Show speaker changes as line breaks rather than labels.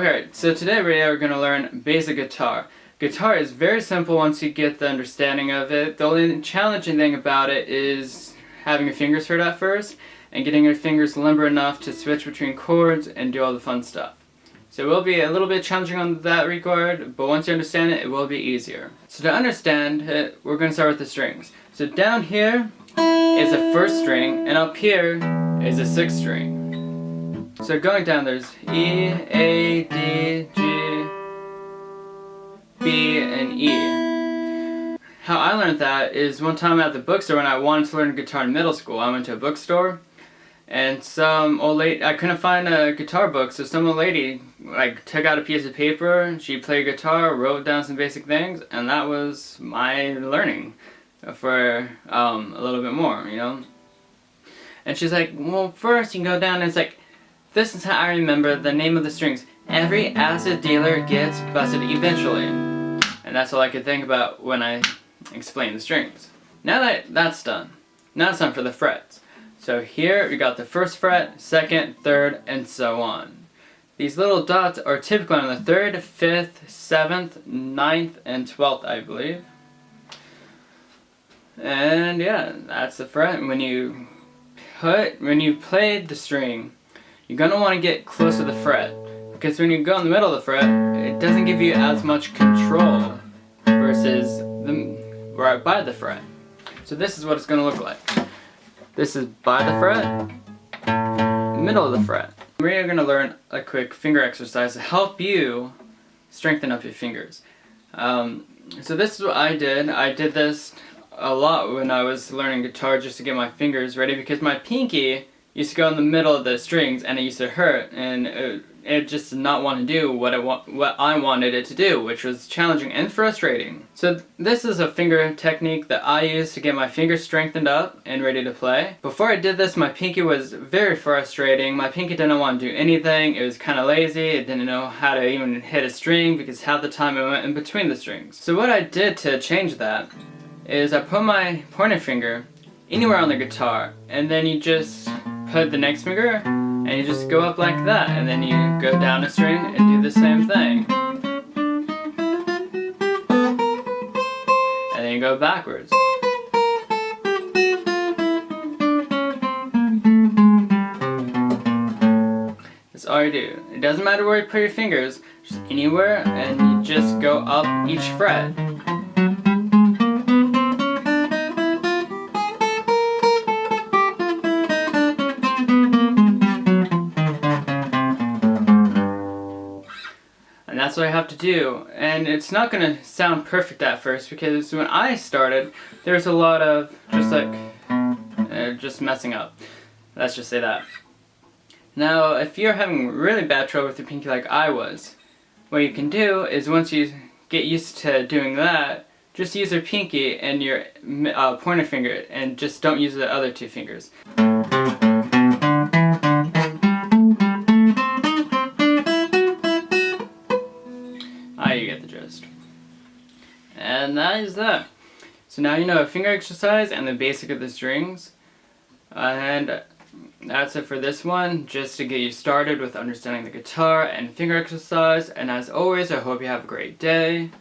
Okay, so today we're going to learn basic guitar. Guitar is very simple once you get the understanding of it. The only challenging thing about it is having your fingers hurt at first and getting your fingers limber enough to switch between chords and do all the fun stuff. So it will be a little bit challenging on that regard, but once you understand it, it will be easier. So to understand it, we're going to start with the strings. So down here is a first string, and up here is a sixth string. So going down, there's E, A, D, G, B, and E. How I learned that is one time at the bookstore when I wanted to learn guitar in middle school. I went to a bookstore, and some old lady, I couldn't find a guitar book, so some old lady took out a piece of paper, she played guitar, wrote down some basic things, and that was my learning for a little bit more, you know. And she's like, well, first you can go down and it's like, this is how I remember the name of the strings. Every acid dealer gets busted eventually. And that's all I could think about when I explained the strings. Now that that's done, now it's time for the frets. So here we got the first fret, second, third, and so on. These little dots are typically on the 3rd, 5th, 7th, 9th, and 12th, I believe. And yeah, that's the fret. When you played the string, you're going to want to get close to the fret, because when you go in the middle of the fret, it doesn't give you as much control versus right by the fret. So this is what it's going to look like. This is by the fret, middle of the fret. We're going to learn a quick finger exercise to help you strengthen up your fingers. So this is what I did. I did this a lot when I was learning guitar just to get my fingers ready, because my pinky used to go in the middle of the strings and it used to hurt, and it just did not want to do what I wanted it to do, which was challenging and frustrating. So this is a finger technique that I use to get my fingers strengthened up and ready to play. Before I did this, my pinky was very frustrating. My pinky didn't want to do anything. It was kind of lazy. It didn't know how to even hit a string because half the time it went in between the strings. So what I did to change that is I put my pointer finger anywhere on the guitar, and then you just put the next finger and you just go up like that, and then you go down a string and do the same thing, and then you go backwards. That's all you do. It doesn't matter where you put your fingers, just anywhere, and you just go up each fret. And that's what I have to do, and it's not going to sound perfect at first, because when I started, there's a lot of just messing up. Let's just say that. Now, if you're having really bad trouble with your pinky like I was, what you can do is, once you get used to doing that, just use your pinky and your pointer finger, and just don't use the other two fingers. You get the gist. And that is that. So now you know a finger exercise and the basic of the strings. And that's it for this one, just to get you started with understanding the guitar and finger exercise. And as always, I hope you have a great day.